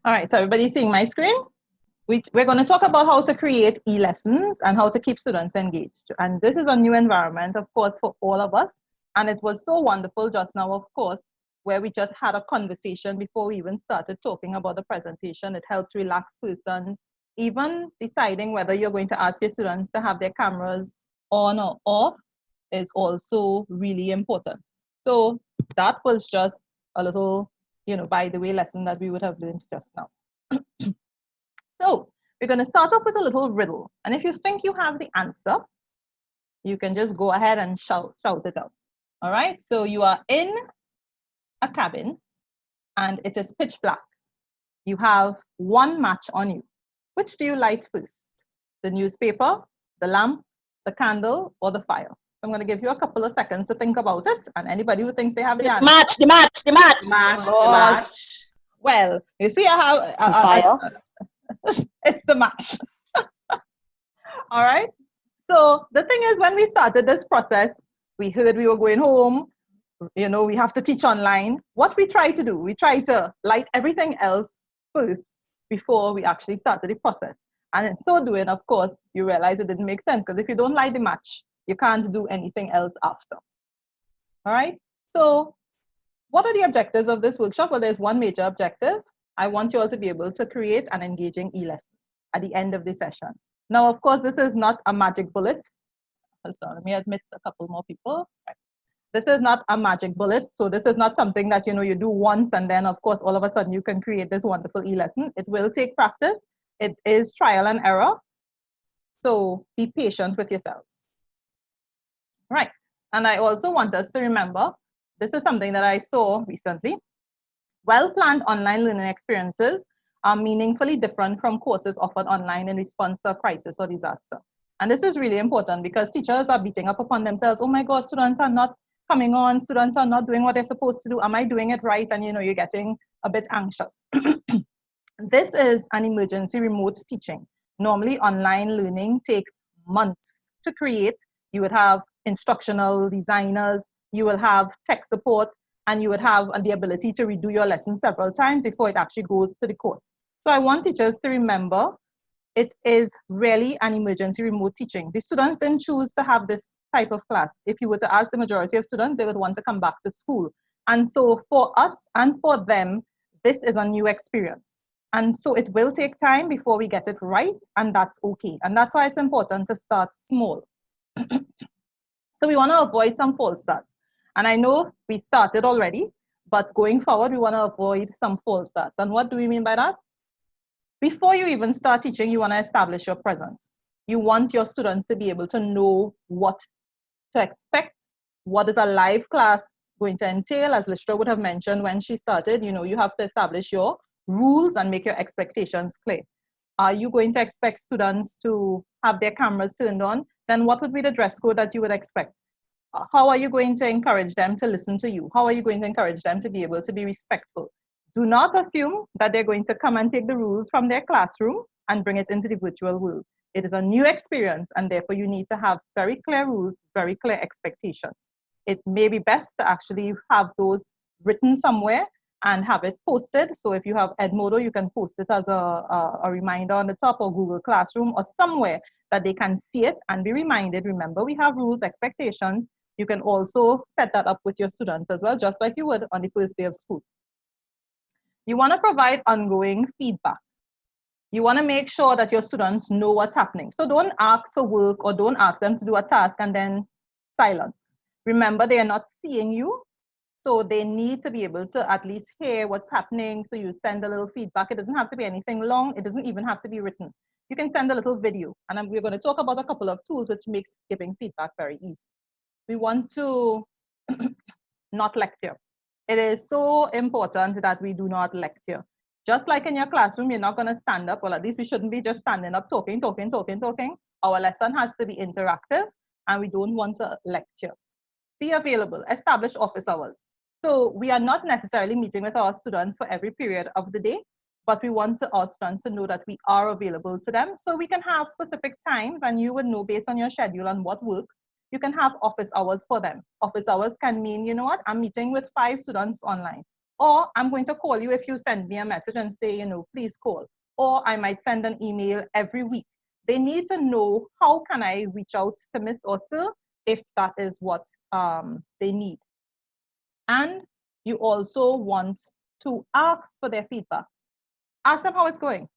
All right, so everybody seeing my screen? We're going to talk about how to create e-lessons and how to keep students engaged. And this is a new environment, of course, for all of us. And it was so wonderful just now, of course, where we just had a conversation before we even started talking about the presentation. It helped relax persons. Even deciding whether you're going to ask your students to have their cameras on or off is also really important. So that was just a little, by the way, lesson that we would have learned just now. So we're going to start off with a little riddle. And if you think you have the answer, you can just go ahead and shout it out. All right. So you are in a cabin and it is pitch black. You have one match on you. Which do you light first? The newspaper, the lamp, the candle, or the fire? I'm going to give you a couple of seconds to think about it. And anybody who thinks they have the answer. The match. Gosh. Well, you see, The fire. It's the match. All right. So the thing is, when we started this process, we heard we were going home. We have to teach online. What we try to do, we try to light everything else first before we actually started the process. And in so doing, of course, you realize it didn't make sense, because if you don't light the match, you can't do anything else after. All right. So what are the objectives of this workshop? Well, there's one major objective. I want you all to be able to create an engaging e-lesson at the end of the session. Now, of course, this is not a magic bullet. So let me admit a couple more people. Right. This is not a magic bullet. So this is not something that you do once and then, of course, all of a sudden you can create this wonderful e-lesson. It will take practice. It is trial and error. So be patient with yourselves. Right. And I also want us to remember, this is something that I saw recently. Well-planned online learning experiences are meaningfully different from courses offered online in response to a crisis or disaster. And this is really important because teachers are beating up upon themselves. Oh my God, students are not coming on. Students are not doing what they're supposed to do. Am I doing it right? And you're getting a bit anxious. This is an emergency remote teaching. Normally, online learning takes months to create. You would have instructional designers, you will have tech support, and you would have the ability to redo your lesson several times before it actually goes to the course. So I want teachers to remember it is really an emergency remote teaching. The students didn't choose to have this type of class. If you were to ask the majority of students, they would want to come back to school. And so for us and for them, this is a new experience. And so it will take time before we get it right, and that's okay. And that's why it's important to start small. So we want to avoid some false starts. And I know we started already, but going forward, we want to avoid some false starts. And what do we mean by that? Before you even start teaching, you want to establish your presence. You want your students to be able to know what to expect, what is a live class going to entail. As Lishra would have mentioned when she started, you have to establish your rules and make your expectations clear. Are you going to expect students to have their cameras turned on? Then what would be the dress code that you would expect? How are you going to encourage them to listen to you? How are you going to encourage them to be able to be respectful? Do not assume that they're going to come and take the rules from their classroom and bring it into the virtual world. It is a new experience, and therefore you need to have very clear rules, very clear expectations. It may be best to actually have those written somewhere and have it posted. So if you have Edmodo, you can post it as a reminder on the top, or Google Classroom, or somewhere that they can see it and be reminded. Remember, we have rules, expectations. You can also set that up with your students as well, just like you would on the first day of school. You want to provide ongoing feedback. You want to make sure that your students know what's happening. So don't ask for work or don't ask them to do a task and then silence. Remember, they are not seeing you, so they need to be able to at least hear what's happening. So you send a little feedback. It doesn't have to be anything long. It doesn't even have to be written. You can send a little video. And we're going to talk about a couple of tools which makes giving feedback very easy. We want to not lecture. It is so important that we do not lecture. Just like in your classroom, you're not going to stand up. Well, at least we shouldn't be just standing up, talking. Our lesson has to be interactive, and we don't want to lecture. Be available. Establish office hours. So we are not necessarily meeting with our students for every period of the day, but we want our students to know that we are available to them. So we can have specific times, and you would know based on your schedule and what works. You can have office hours for them. Office hours can mean, you know what, I'm meeting with 5 students online. Or I'm going to call you if you send me a message and say, you know, please call. Or I might send an email every week. They need to know, how can I reach out to Miss or Sir if that is what they need. And you also want to ask for their feedback. Ask them how it's going.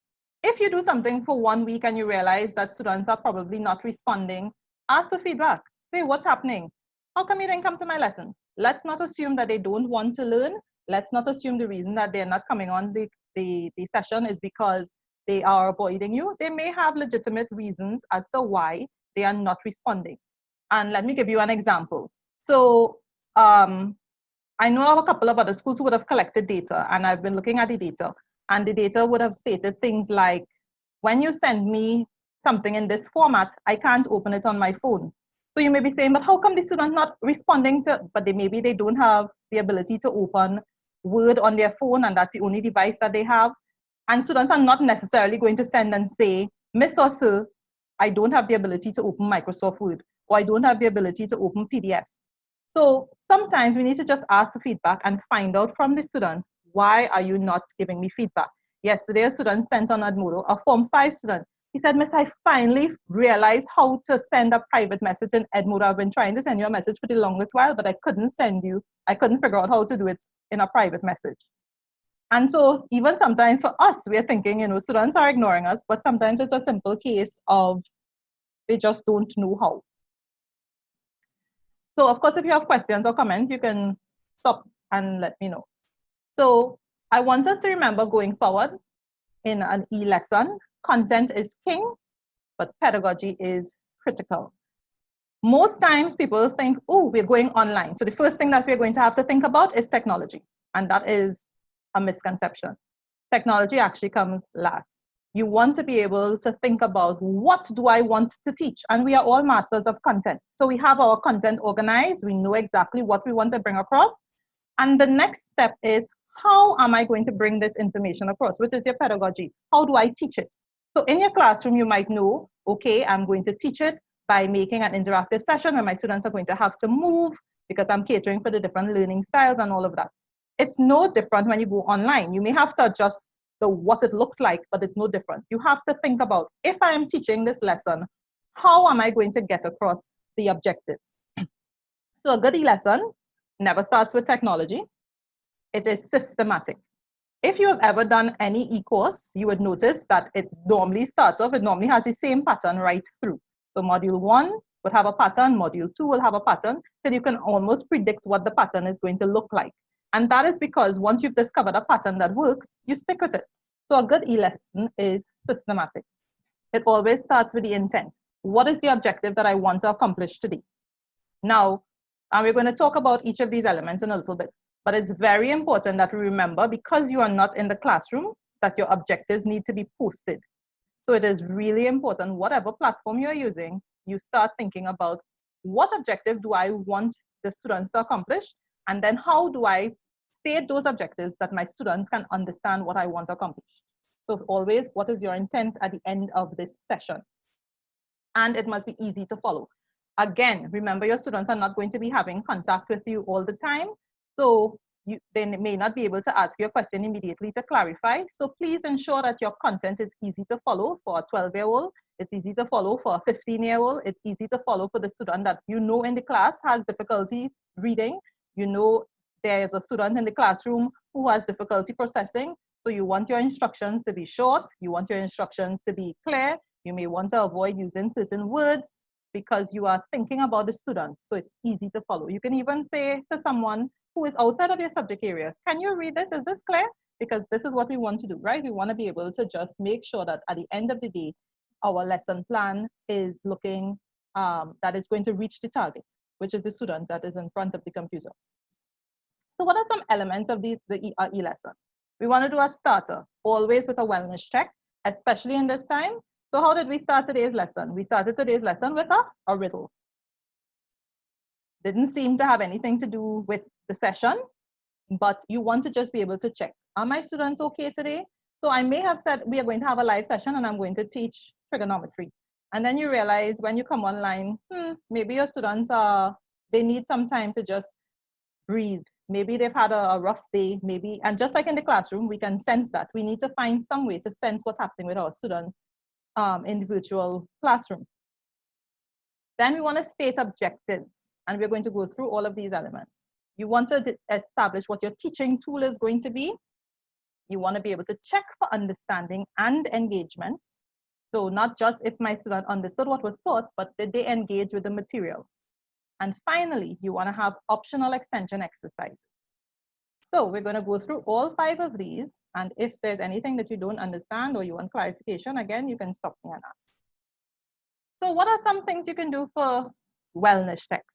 If you do something for 1 week and you realize that students are probably not responding, ask for feedback. Say, what's happening? How come you didn't come to my lesson? Let's not assume that they don't want to learn. Let's not assume the reason that they're not coming on the session is because they are avoiding you. They may have legitimate reasons as to why they are not responding. And let me give you an example. So I know of a couple of other schools who would have collected data, and I've been looking at the data, and the data would have stated things like, when you send me something in this format, I can't open it on my phone. So you may be saying, but how come the student not responding to, but maybe they don't have the ability to open Word on their phone, and that's the only device that they have. And students are not necessarily going to send and say, Miss or Sir, I don't have the ability to open Microsoft Word, or I don't have the ability to open PDFs. So sometimes we need to just ask for feedback and find out from the student, why are you not giving me feedback? Yesterday, a student sent on Edmodo, a Form 5 student. He said, Miss, I finally realized how to send a private message in Edmodo. I've been trying to send you a message for the longest while, but I couldn't figure out how to do it in a private message. And so even sometimes for us, we're thinking, you know, students are ignoring us, but sometimes it's a simple case of they just don't know how. So of course, if you have questions or comments, you can stop and let me know. So I want us to remember going forward in an e-lesson, content is king, but pedagogy is critical. Most times people think, oh, we're going online. So the first thing that we're going to have to think about is technology. And that is a misconception. Technology actually comes last. You want to be able to think about, what do I want to teach? And we are all masters of content. So we have our content organized. We know exactly what we want to bring across. And the next step is, how am I going to bring this information across? Which is your pedagogy. How do I teach it? So in your classroom, you might know, okay, I'm going to teach it by making an interactive session where my students are going to have to move because I'm catering for the different learning styles and all of that. It's no different when you go online. You may have to adjust what it looks like, but it's no different. You have to think about, if I am teaching this lesson, how am I going to get across the objectives? So a good e-lesson never starts with technology. It is systematic. If you have ever done any e-course, you would notice that it normally starts off, it normally has the same pattern right through. So module 1 would have a pattern, module 2 will have a pattern, so you can almost predict what the pattern is going to look like. And that is because once you've discovered a pattern that works, you stick with it. So a good e-lesson is systematic. It always starts with the intent. What is the objective that I want to accomplish today? Now, we're going to talk about each of these elements in a little bit, but it's very important that we remember, because you are not in the classroom, that your objectives need to be posted. So it is really important, whatever platform you're using, you start thinking about, what objective do I want the students to accomplish? And then how do I state those objectives that my students can understand what I want to accomplish? So always, what is your intent at the end of this session? And it must be easy to follow. Again, remember, your students are not going to be having contact with you all the time. So they may not be able to ask you a question immediately to clarify. So please ensure that your content is easy to follow for a 12-year-old. It's easy to follow for a 15-year-old. It's easy to follow for the student that you know in the class has difficulty reading. You know there is a student in the classroom who has difficulty processing. So you want your instructions to be short. You want your instructions to be clear. You may want to avoid using certain words because you are thinking about the student. So it's easy to follow. You can even say to someone who is outside of your subject area, can you read this? Is this clear? Because this is what we want to do, right? We want to be able to just make sure that at the end of the day, our lesson plan is looking, that it's going to reach the target, which is the student that is in front of the computer. So what are some elements of the e-lesson? We want to do a starter, always with a wellness check, especially in this time. So how did we start today's lesson? We started today's lesson with a riddle. Didn't seem to have anything to do with the session, but you want to just be able to check, are my students okay today? So I may have said we are going to have a live session and I'm going to teach trigonometry. And then you realize when you come online, maybe your students they need some time to just breathe maybe they've had a rough day, maybe, and just like in the classroom, we can sense that. We need to find some way to sense what's happening with our students in the virtual classroom. Then we want to state objectives, and we're going to go through all of these elements. You want to establish what your teaching tool is going to be. You want to be able to check for understanding and engagement. So not just if my student understood what was taught, but did they engage with the material? And finally, you want to have optional extension exercises. So we're going to go through all 5 of these. And if there's anything that you don't understand or you want clarification, again, you can stop me and ask. So what are some things you can do for wellness checks?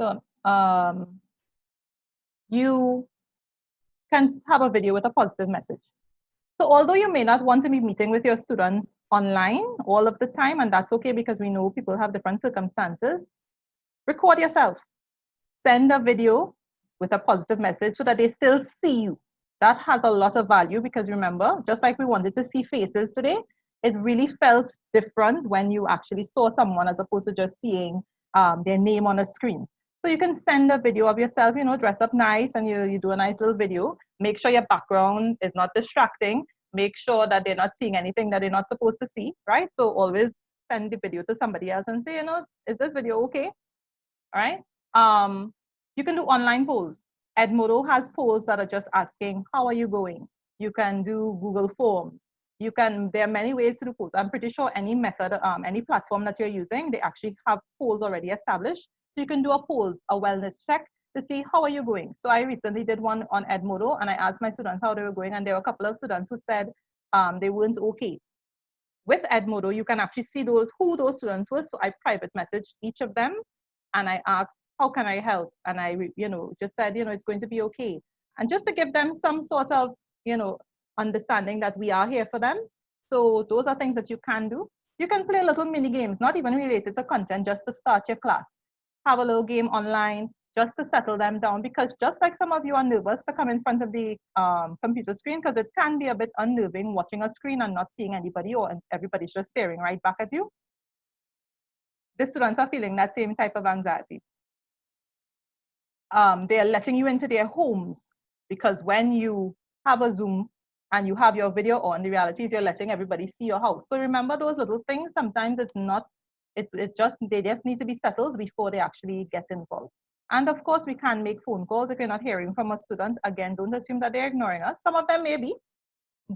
So you can have a video with a positive message. So although you may not want to be meeting with your students online all of the time, and that's okay because we know people have different circumstances, record yourself. Send a video with a positive message so that they still see you. That has a lot of value because remember, just like we wanted to see faces today, it really felt different when you actually saw someone as opposed to just seeing their name on a screen. So you can send a video of yourself, you know, dress up nice and you do a nice little video. Make sure your background is not distracting. Make sure that they're not seeing anything that they're not supposed to see, right? So always send the video to somebody else and say, you know, is this video okay? All right. You can do online polls. Edmodo has polls that are just asking, how are you going? You can do Google Forms. There are many ways to do polls. I'm pretty sure any method, any platform that you're using, they actually have polls already established. So you can do a poll, a wellness check to see how are you going. So I recently did one on Edmodo and I asked my students how they were going and there were a couple of students who said they weren't okay. With Edmodo, you can actually see who those students were. So I private messaged each of them and I asked, how can I help? And I, just said, it's going to be okay. And just to give them some sort of, understanding that we are here for them. So those are things that you can do. You can play little mini games, not even related to content, just to start your class. Have a little game online, just to settle them down, because just like some of you are nervous to come in front of the computer screen, because it can be a bit unnerving watching a screen and not seeing anybody or everybody's just staring right back at you. The students are feeling that same type of anxiety. They are letting you into their homes, because when you have a Zoom and you have your video on, the reality is you're letting everybody see your house. So remember those little things. Sometimes it's not, they just need to be settled before they actually get involved. And of course, we can make phone calls if you're not hearing from a student. Again, don't assume that they're ignoring us. Some of them may be,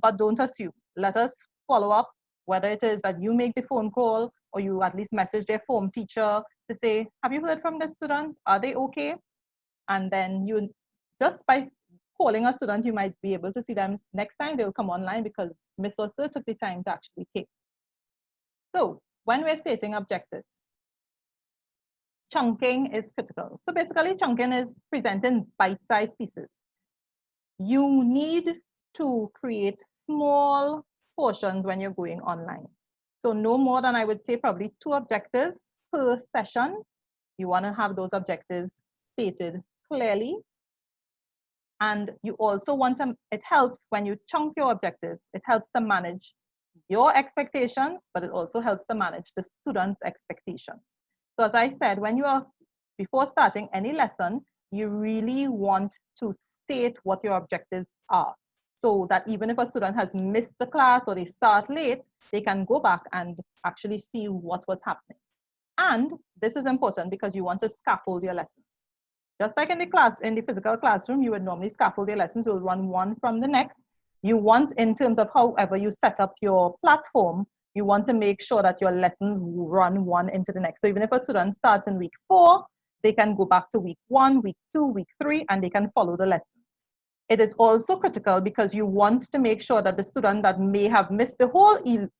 but don't assume. Let us follow up, whether it is that you make the phone call or you at least message their form teacher to say, have you heard from the student? Are they okay? And then you, just by calling a student, you might be able to see them next time they'll come online because Miss or Sir took the time to actually take. So when we're stating objectives, chunking is critical. So basically chunking is presenting bite-sized pieces. You need to create small portions when you're going online. So no more than, I would say, probably 2 objectives per session. You want to have those objectives stated clearly. And you also want to, it helps when you chunk your objectives, it helps to manage your expectations, but it also helps to manage the students' expectations. So as I said, when you are, before starting any lesson, you really want to state what your objectives are, so that even if a student has missed the class or they start late, they can go back and actually see what was happening. And this is important because you want to scaffold your lessons. Just like in the physical classroom, you would normally scaffold your lessons, you'll run one from the next. You want, in terms of however you set up your platform, you want to make sure that your lessons run one into the next. So even if a student starts in week 4, they can go back to week 1, week 2, week 3, and they can follow the lesson. It is also critical because you want to make sure that the student that may have missed the whole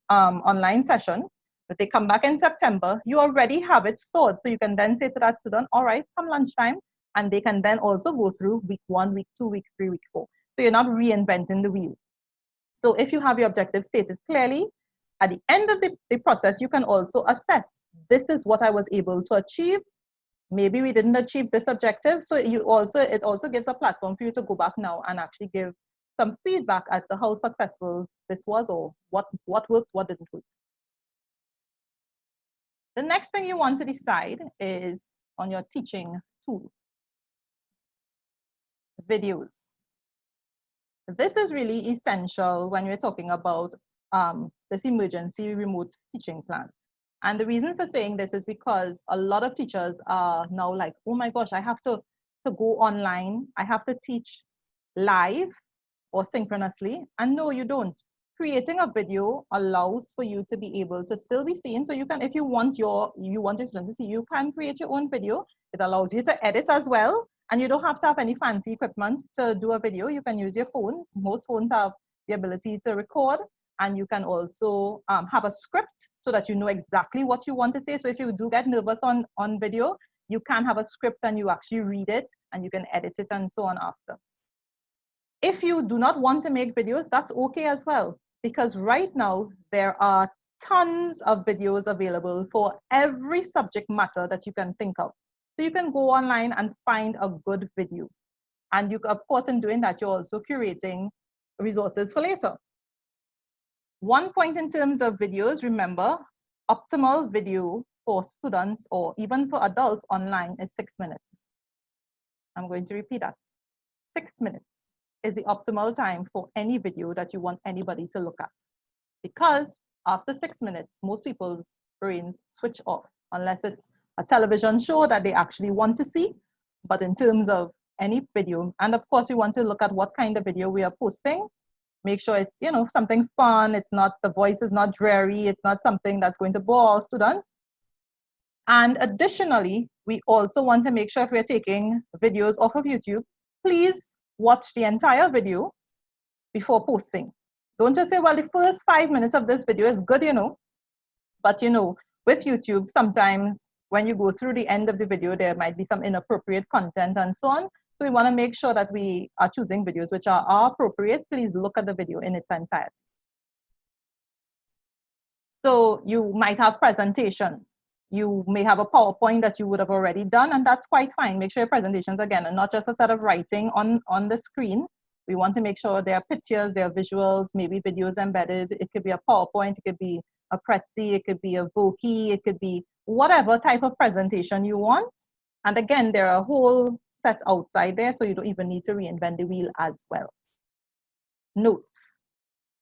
online session, that they come back in September, you already have it stored. So you can then say to that student, all right, come lunchtime, and they can then also go through week 1, week 2, week 3, week 4. So you're not reinventing the wheel. So if you have your objectives stated clearly, at the end of the process, you can also assess, this is what I was able to achieve. Maybe we didn't achieve this objective. So it also gives a platform for you to go back now and actually give some feedback as to how successful this was, or what worked, what didn't work. The next thing you want to decide is on your teaching tool. videos. This is really essential when we're talking about this emergency remote teaching plan. And the reason for saying this is because a lot of teachers are now like, oh my gosh, I have to go online. I have to teach live or synchronously. And no, you don't. Creating a video allows for you to be able to still be seen. So you can, if you want your students to see, you can create your own video. It allows you to edit as well. And you don't have to have any fancy equipment to do a video. You can use your phones. Most phones have the ability to record. And you can also have a script so that you know exactly what you want to say. So if you do get nervous on video, you can have a script and you actually read it and you can edit it and so on after. If you do not want to make videos, that's okay as well. Because right now, there are tons of videos available for every subject matter that you can think of. So you can go online and find a good video. And you, of course, in doing that, you're also curating resources for later. One point in terms of videos, remember, optimal video for students or even for adults online is 6 minutes. I'm going to repeat that. 6 minutes is the optimal time for any video that you want anybody to look at. Because after 6 minutes, most people's brains switch off, unless it's a television show that they actually want to see. But in terms of any video, and of course, we want to look at what kind of video we are posting. Make sure it's, you know, something fun. It's not, the voice is not dreary. It's not something that's going to bore our students. And additionally, we also want to make sure if we're taking videos off of YouTube, please watch the entire video before posting. Don't just say, well, the first 5 minutes of this video is good, you know. But, you know, with YouTube, sometimes when you go through the end of the video, there might be some inappropriate content and so on. So we want to make sure that we are choosing videos which are appropriate. Please look at the video in its entirety. So you might have presentations. You may have a PowerPoint that you would have already done, and that's quite fine. Make sure your presentations, again, are not just a set of writing on the screen. We want to make sure there are pictures, there are visuals, maybe videos embedded. It could be a PowerPoint, it could be a Prezi, it could be a Voki, it could be whatever type of presentation you want. And again, there are a whole set outside there, so you don't even need to reinvent the wheel as well. Notes.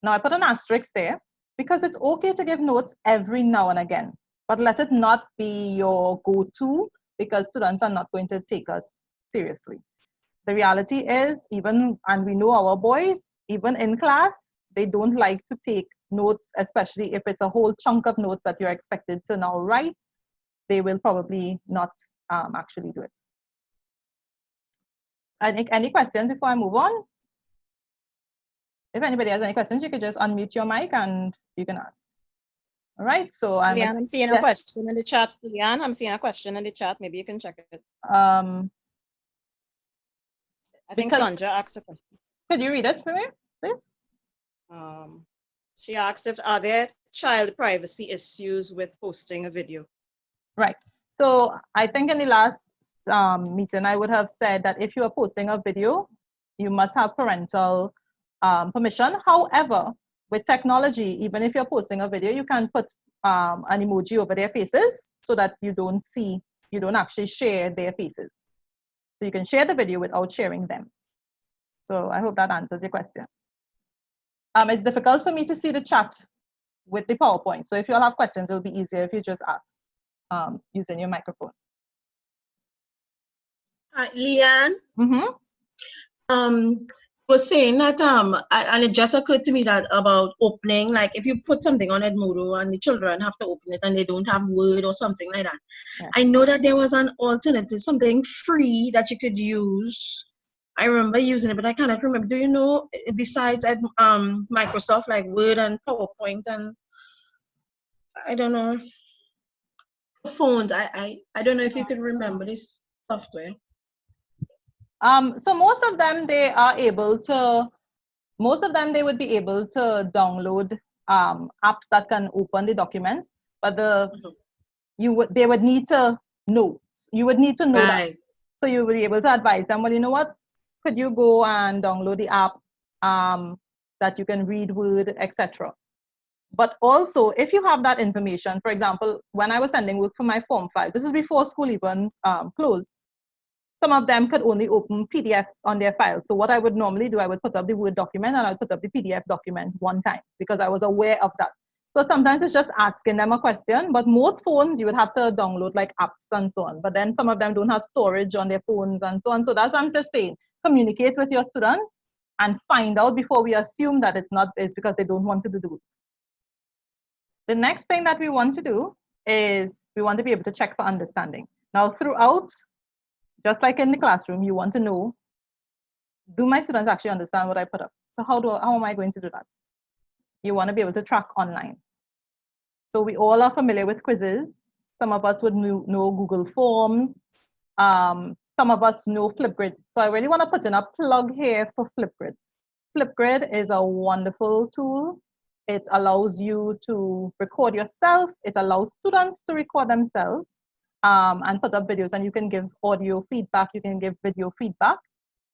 Now I put an asterisk there because it's okay to give notes every now and again, but let it not be your go-to because students are not going to take us seriously. The reality is, even, and we know our boys, even in class, they don't like to take notes, especially if it's a whole chunk of notes that you're expected to now write. They will probably not actually do it. Any questions before I move on? If anybody has any questions, you could just unmute your mic and you can ask. All right, so I'm seeing a question in the chat. Leanne, I'm seeing a question in the chat. Maybe you can check it. I think Sandra asked a question. Could you read it for me, please? She asked if are there child privacy issues with posting a video? Right. So I think in the last meeting, I would have said that if you are posting a video, you must have parental permission. However, with technology, even if you're posting a video, you can put an emoji over their faces so that you don't actually share their faces. So you can share the video without sharing them. So I hope that answers your question. It's difficult for me to see the chat with the PowerPoint. So if you all have questions, it'll be easier if you just ask using your microphone. Leanne, was saying that and it just occurred to me that about opening, like if you put something on Edmodo and the children have to open it and they don't have Word or something like that. Yeah. I know that there was an alternative, something free that you could use. I remember using it, but I cannot remember. Do you know, besides Microsoft, like Word and PowerPoint and I don't know, phones, I don't know if you could remember this software. So most of them, they would be able to download apps that can open the documents, but they would need to know. You would need to know that. So you would be able to advise them, well, you know what, could you go and download the app that you can read Word, etc. But also, if you have that information, for example, when I was sending work for my form 5, this is before school even closed, Some of them could only open PDFs on their files. So what I would normally do, I would put up the Word document and I would put up the PDF document one time because I was aware of that. So sometimes it's just asking them a question, but most phones you would have to download like apps and so on. But then some of them don't have storage on their phones and so on. So that's what I'm just saying. Communicate with your students and find out before we assume that it's because they don't want to do the work. The next thing that we want to do is we want to be able to check for understanding. Now throughout, just like in the classroom, you want to know, do my students actually understand what I put up? So how am I going to do that? You want to be able to track online. So we all are familiar with quizzes. Some of us would know Google Forms. Some of us know Flipgrid. So I really want to put in a plug here for Flipgrid. Flipgrid is a wonderful tool. It allows you to record yourself. It allows students to record themselves and put up videos, and you can give audio feedback, you can give video feedback,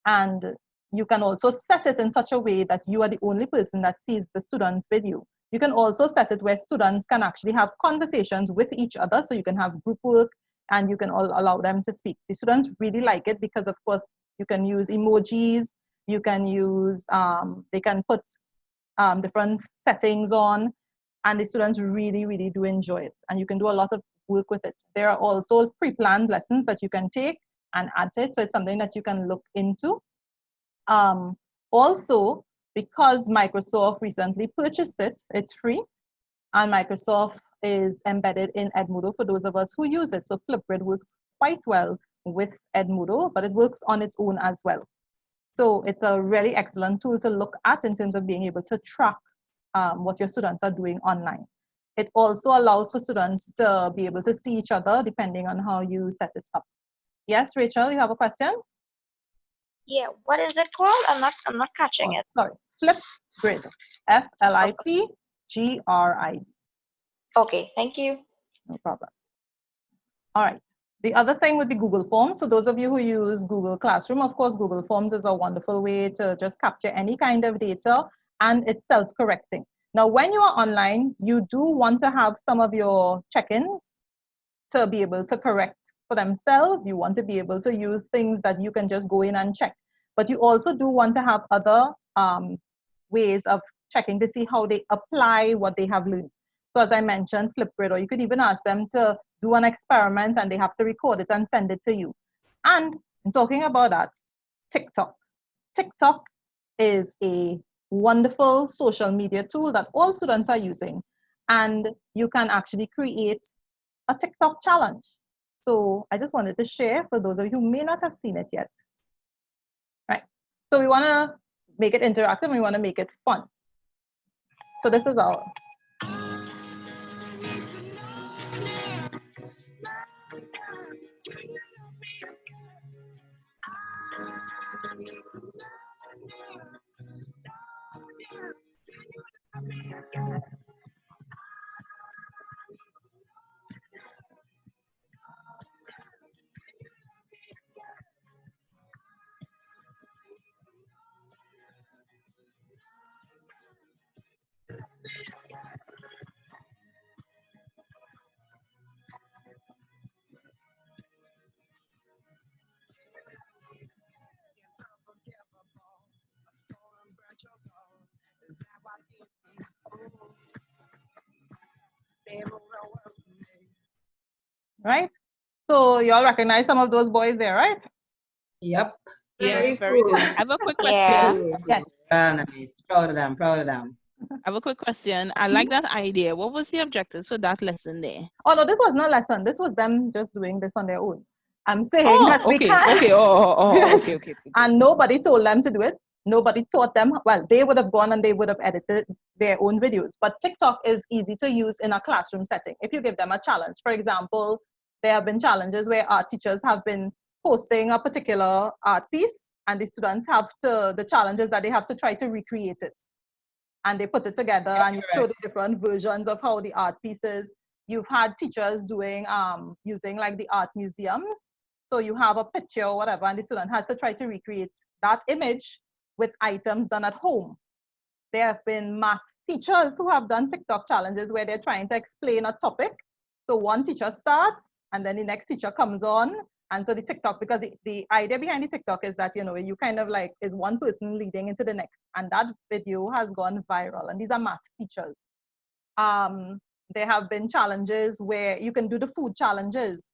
and you can also set it in such a way that you are the only person that sees the student's video. You can also set it where students can actually have conversations with each other, so you can have group work and you can all allow them to speak. The students really like it because, of course, you can use emojis, you can use, they can put different settings on, and the students really, really do enjoy it. And you can do a lot of work with it. There are also pre-planned lessons that you can take and add to it, so it's something that you can look into. Also, because Microsoft recently purchased it, it's free, and Microsoft is embedded in Edmodo for those of us who use it. So Flipgrid works quite well with Edmodo, but it works on its own as well. So it's a really excellent tool to look at in terms of being able to track what your students are doing online. It also allows for students to be able to see each other depending on how you set it up. Yes, Rachel, you have a question? Yeah, what is it called? I'm not catching it. Sorry, Flipgrid. Flipgrid. Okay, thank you. No problem. All right. The other thing would be Google Forms. So those of you who use Google Classroom, of course, Google Forms is a wonderful way to just capture any kind of data, and it's self-correcting. Now, when you are online, you do want to have some of your check-ins to be able to correct for themselves. You want to be able to use things that you can just go in and check. But you also do want to have other ways of checking to see how they apply what they have learned. So as I mentioned, Flipgrid, or you could even ask them to do an experiment and they have to record it and send it to you. And talking about that, TikTok. TikTok is a wonderful social media tool that all students are using. And you can actually create a TikTok challenge. So I just wanted to share for those of you who may not have seen it yet. Right. So we want to make it interactive and we want to make it fun. So this is our right? So you all recognize some of those boys there, right? Yep. Yeah, very good. I have a quick question. Yeah. Yes. Nice. Proud of them. Proud of them. I have a quick question. I like that idea. What was the objectives for that lesson there? Oh no, this was not a lesson. This was them just doing this on their own. I'm saying that we okay, can't. okay, Yes. okay. And nobody told them to do it. Nobody taught them. Well, they would have gone and they would have edited their own videos. But TikTok is easy to use in a classroom setting. If you give them a challenge, for example, there have been challenges where art teachers have been posting a particular art piece, and the students have to, the challenges that they have to try to recreate it. And they put it together and you show the different versions of how the art piece is. You've had teachers doing, using like the art museums. So you have a picture or whatever, and the student has to try to recreate that image with items done at home. There have been math teachers who have done TikTok challenges where they're trying to explain a topic. So one teacher starts, and then the next teacher comes on, And so the TikTok, because the idea behind the TikTok is that, you kind of like is one person leading into the next. And that video has gone viral. And these are math teachers. There have been challenges where you can do the food challenges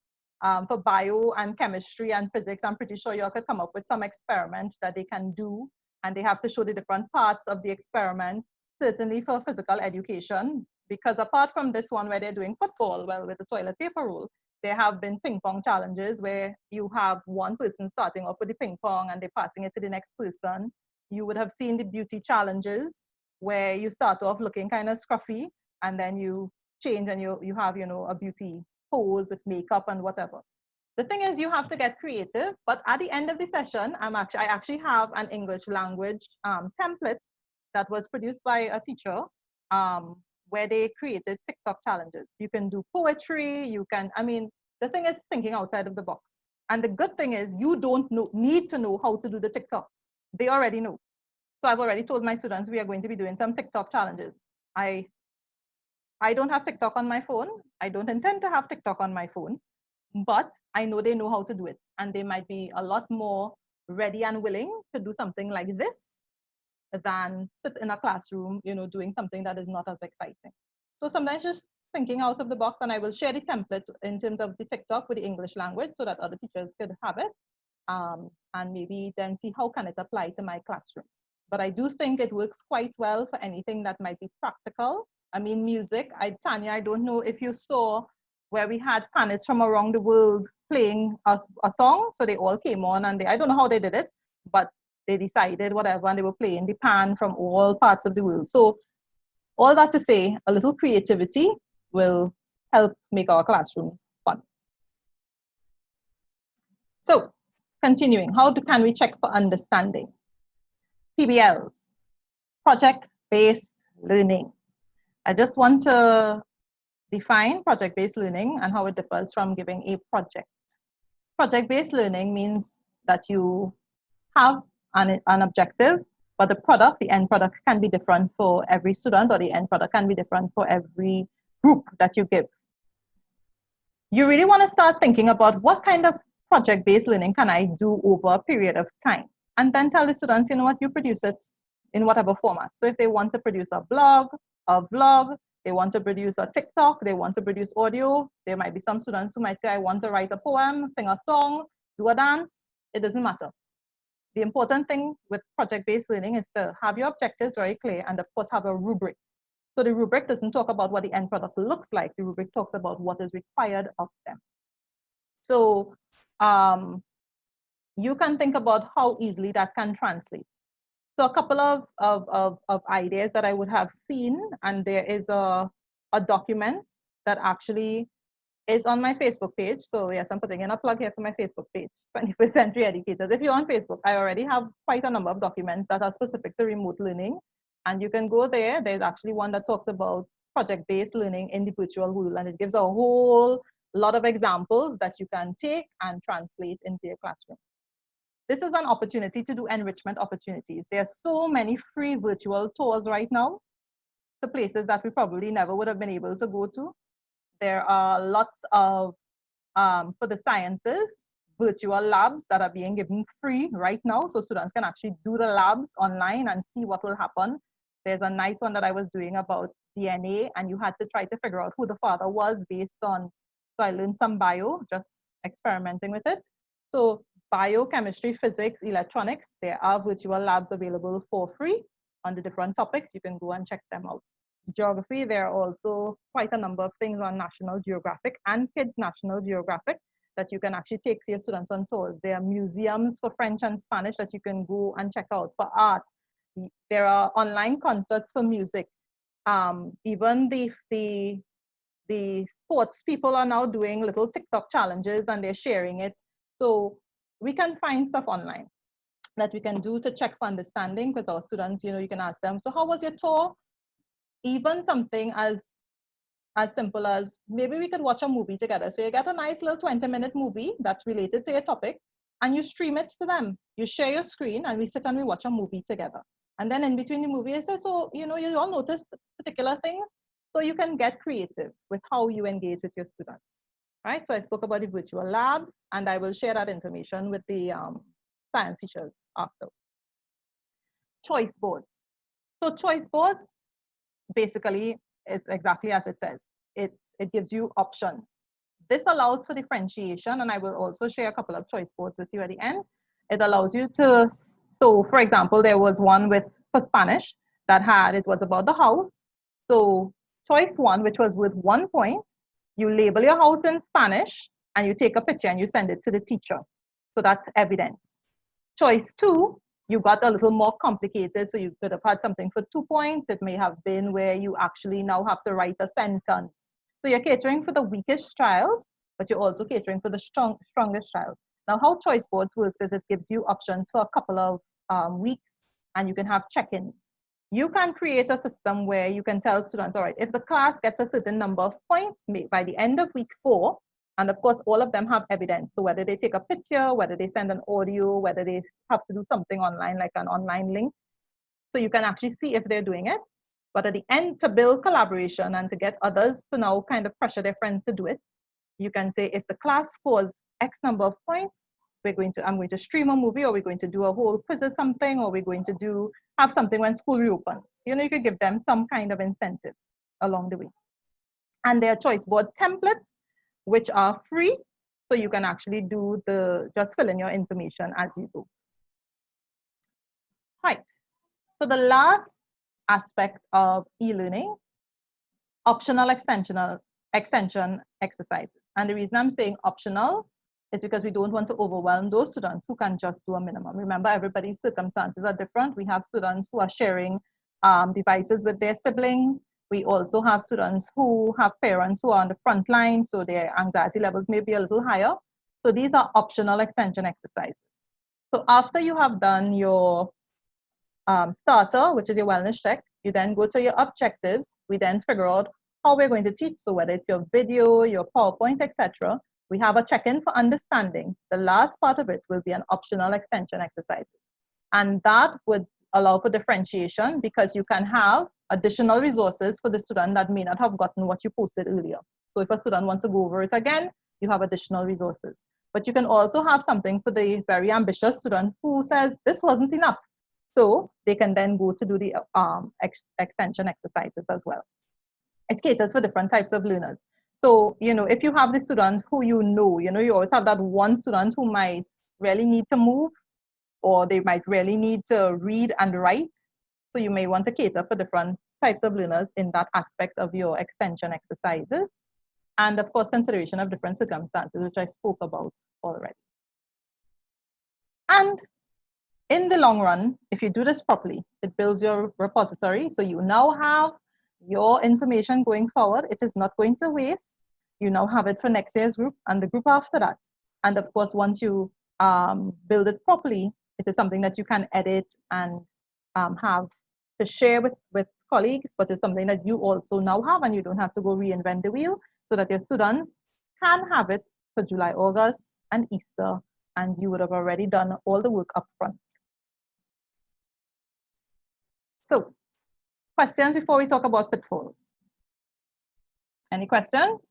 for bio and chemistry and physics. I'm pretty sure you could come up with some experiment that they can do. And they have to show the different parts of the experiment, certainly for physical education. Because apart from this one where they're doing football, well, with the toilet paper rule, there have been ping pong challenges where you have one person starting off with the ping pong and they're passing it to the next person. You would have seen the beauty challenges where you start off looking kind of scruffy and then you change and you have, a beauty pose with makeup and whatever. The thing is, you have to get creative, but at the end of the session, I actually have an English language template that was produced by a teacher where they created TikTok challenges. You can do poetry, the thing is thinking outside of the box. And the good thing is you don't need to know how to do the TikTok. They already know. So I've already told my students we are going to be doing some TikTok challenges. I don't have TikTok on my phone. I don't intend to have TikTok on my phone, but I know they know how to do it. And they might be a lot more ready and willing to do something like this than sit in a classroom, doing something that is not as exciting. So sometimes just thinking out of the box, and I will share the template in terms of the TikTok with the English language so that other teachers could have it, and maybe then see how can it apply to my classroom. But I do think it works quite well for anything that might be practical. Music, Tanya, I don't know if you saw where we had panelists from around the world playing a song. So they all came on and I don't know how they did it, but they decided whatever, and they were playing the pan from all parts of the world. So all that to say, a little creativity will help make our classrooms fun. So continuing, how can we check for understanding? PBLs, project-based learning. I just want to define project-based learning and how it differs from giving a project. Project-based learning means that you have an objective, but the end product can be different for every student, or the end product can be different for every group that you give. You really want to start thinking about what kind of project-based learning can I do over a period of time, and then tell the students, you produce it in whatever format. So if they want to produce a blog, a vlog, they want to produce a TikTok, they want to produce audio, there might be some students who might say, I want to write a poem, sing a song, do a dance. It doesn't matter. The important thing with project-based learning is to have your objectives very clear and of course have a rubric. So the rubric doesn't talk about what the end product looks like. The rubric talks about what is required of them. So you can think about how easily that can translate. So a couple of ideas that I would have seen, and there is a document that actually is on my Facebook page. So yes, I'm putting in a plug here for my Facebook page, 21st Century Educators. If you're on Facebook, I already have quite a number of documents that are specific to remote learning. And you can go there. There's actually one that talks about project-based learning in the virtual world. And it gives a whole lot of examples that you can take and translate into your classroom. This is an opportunity to do enrichment opportunities. There are so many free virtual tours right now to places that we probably never would have been able to go to. There are lots of, for the sciences, virtual labs that are being given free right now. So students can actually do the labs online and see what will happen. There's a nice one that I was doing about DNA, and you had to try to figure out who the father was based on, so I learned some bio, just experimenting with it. So biochemistry, physics, electronics, there are virtual labs available for free on the different topics. You can go and check them out. Geography, there are also quite a number of things on National Geographic and Kids National Geographic that you can actually take your students on tours. There are museums for French and Spanish that you can go and check out. For art, there are online concerts for music. Even the sports people are now doing little TikTok challenges and they're sharing it. So we can find stuff online that we can do to check for understanding, because our students, you can ask them, so how was your tour? Even something as simple as maybe we could watch a movie together. So you get a nice little 20-minute movie that's related to your topic and you stream it to them. You share your screen and we sit and we watch a movie together. And then in between the movie, I say, so, you all notice particular things. So you can get creative with how you engage with your students. right? So I spoke about the virtual labs, and I will share that information with the science teachers after. Choice boards. So choice boards basically is exactly as it says. It gives you options. This allows for differentiation, and I will also share a couple of choice boards with you at the end. It allows you to, so for example, there was one for Spanish it was about the house. So choice 1, which was with 1 point, you label your house in Spanish and you take a picture and you send it to the teacher. So that's evidence. Choice 2, you got a little more complicated. So you could have had something for 2 points. It may have been where you actually now have to write a sentence. So you're catering for the weakest trials, but you're also catering for the strongest trials. Now, how choice boards works is it gives you options for a couple of weeks, and you can have check-ins. You can create a system where you can tell students, all right, if the class gets a certain number of points by the end of week 4, and of course, all of them have evidence. So whether they take a picture, whether they send an audio, whether they have to do something online, like an online link, so you can actually see if they're doing it. But at the end, to build collaboration and to get others to now kind of pressure their friends to do it, you can say, if the class scores X number of points, I'm going to stream a movie, or we're going to do a whole quiz or something, or we're going to have something when school reopens. You know, you could give them some kind of incentive along the way. And there are choice board templates, which are free. So you can actually just fill in your information as you go. Right. So the last aspect of e-learning, optional extension exercises. And the reason I'm saying optional is because we don't want to overwhelm those students who can just do a minimum. Remember, everybody's circumstances are different. We have students who are sharing devices with their siblings. We also have students who have parents who are on the front line, so their anxiety levels may be a little higher. So these are optional extension exercises. So after you have done your starter, which is your wellness check, you then go to your objectives. We then figure out how we're going to teach. So whether it's your video, your PowerPoint, etc., we have a check-in for understanding. The last part of it will be an optional extension exercise. And that would allow for differentiation, because you can have additional resources for the student that may not have gotten what you posted earlier. So if a student wants to go over it again, you have additional resources. But you can also have something for the very ambitious student who says, this wasn't enough. So they can then go to do the extension exercises as well. It caters for different types of learners. So, you know, if you have the student who you always have that one student who might really need to move, or they might really need to read and write. So you may want to cater for different types of learners in that aspect of your extension exercises. And of course, consideration of different circumstances, which I spoke about already. And in the long run, if you do this properly, it builds your repository. So you now have your information going forward. It is not going to waste. You now have it for next year's group and the group after that. And of course, once you build it properly, it is something that you can edit and have to share with colleagues, but it's something that you also now have, and you don't have to go reinvent the wheel, so that your students can have it for July, August, and Easter, and you would have already done all the work up front. So, questions before we talk about pitfalls? Any questions?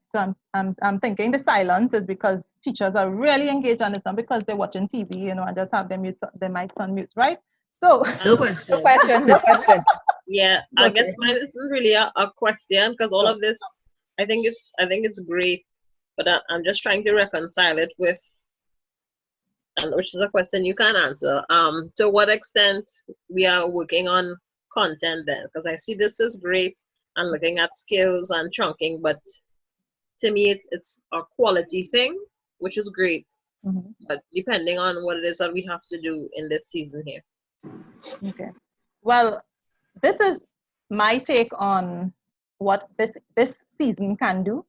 So I'm thinking the silence is because teachers are really engaged on this, not because they're watching TV, you know, and just have their mics on mute, right? So No question. No question. Yeah, I guess mine isn't really a question, because all of this, I think it's great, but I'm just trying to reconcile it with, and which is a question you can answer. To what extent we are working on content then? Because I see this is great and looking at skills and chunking, but to me it's a quality thing, which is great. Mm-hmm. But depending on what it is that we have to do in this season here. Okay. Well, this is my take on what this season can do.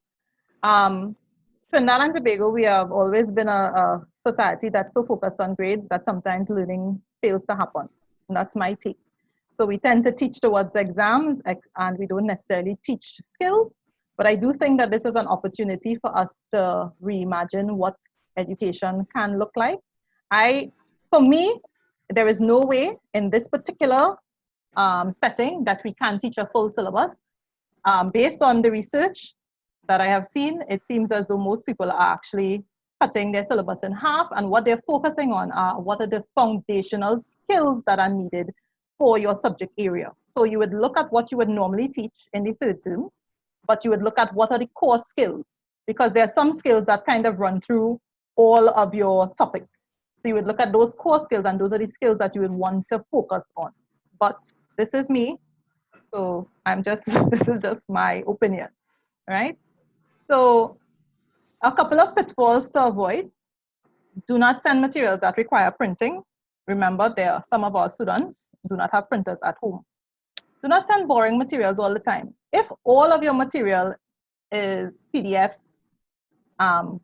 Trinidad and Tobago, we have always been a society that's so focused on grades that sometimes learning fails to happen. And that's my take. So we tend to teach towards exams, and we don't necessarily teach skills. But I do think that this is an opportunity for us to reimagine what education can look like. For me, there is no way in this particular setting that we can teach a full syllabus. Based on the research, that I have seen, it seems as though most people are actually cutting their syllabus in half, and what they're focusing on are what are the foundational skills that are needed for your subject area. So you would look at what you would normally teach in the third term, but you would look at what are the core skills, because there are some skills that kind of run through all of your topics. So you would look at those core skills, and those are the skills that you would want to focus on. But this is me, so this is just my opinion, right? So a couple of pitfalls to avoid. Do not send materials that require printing. Remember, some of our students do not have printers at home. Do not send boring materials all the time. If all of your material is PDFs,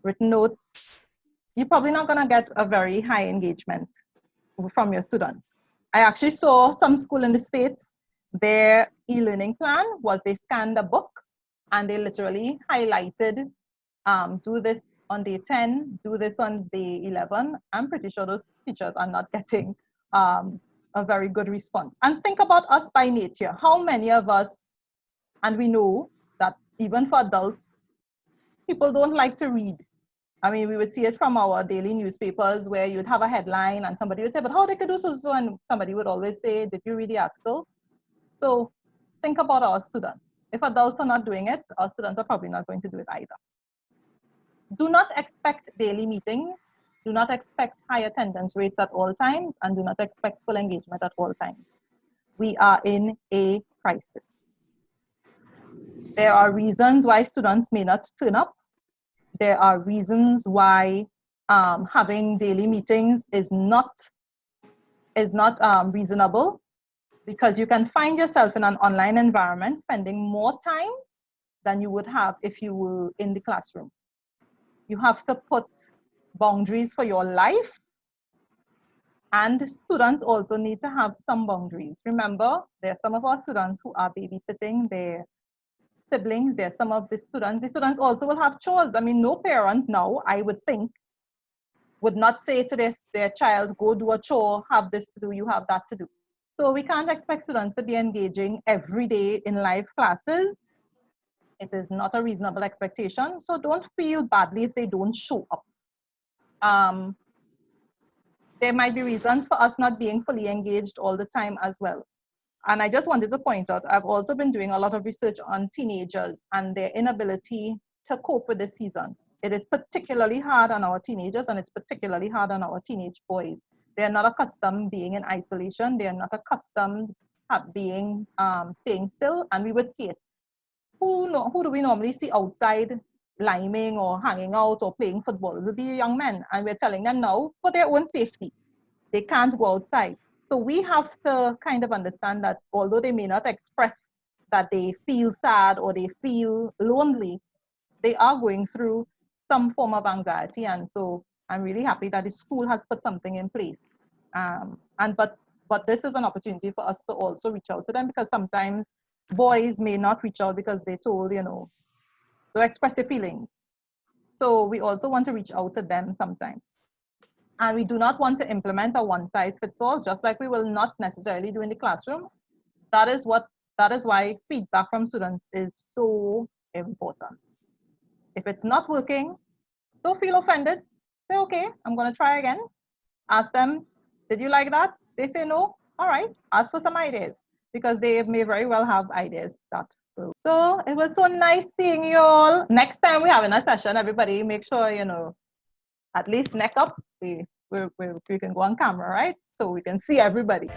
written notes, you're probably not going to get a very high engagement from your students. I actually saw some school in the States, their e-learning plan was they scanned a book and they literally highlighted, do this on day 10, do this on day 11. I'm pretty sure those teachers are not getting a very good response. And think about us by nature. How many of us, and we know that even for adults, people don't like to read. I mean, we would see it from our daily newspapers where you'd have a headline and somebody would say, but how they could do so, and somebody would always say, did you read the article? So think about our students. If adults are not doing it, our students are probably not going to do it either. Do not expect daily meetings. Do not expect high attendance rates at all times, and do not expect full engagement at all times. We are in a crisis. There are reasons why students may not turn up. There are reasons why having daily meetings is not reasonable, because you can find yourself in an online environment spending more time than you would have if you were in the classroom. You have to put boundaries for your life, and students also need to have some boundaries. Remember, there are some of our students who are babysitting their siblings. There are some of the students also will have chores. I mean, no parent now, I would think, would not say to their child, go do a chore, have this to do, you have that to do. So we can't expect students to be engaging every day in live classes. It is not a reasonable expectation. So don't feel badly if they don't show up. There might be reasons for us not being fully engaged all the time as well. And I just wanted to point out, I've also been doing a lot of research on teenagers and their inability to cope with this season. It is particularly hard on our teenagers, and it's particularly hard on our teenage boys. They're not accustomed being in isolation. They're not accustomed being staying still, and we would see it. Who do we normally see outside liming or hanging out or playing football? It will be young men, and we're telling them now, for their own safety, they can't go outside. So we have to kind of understand that although they may not express that they feel sad or they feel lonely, they are going through some form of anxiety. And so I'm really happy that the school has put something in place. But this is an opportunity for us to also reach out to them, because sometimes boys may not reach out because they're told, to express their feelings. So we also want to reach out to them sometimes. And we do not want to implement a one-size-fits-all, just like we will not necessarily do in the classroom. That is why feedback from students is so important. If it's not working, don't feel offended. Say, okay, I'm going to try again. Ask them, did you like that? They say no. All right, ask for some ideas, because they may very well have ideas that will. So it was so nice seeing you all. Next time we have in a session, everybody make sure, at least neck up. We can go on camera, right? So we can see everybody.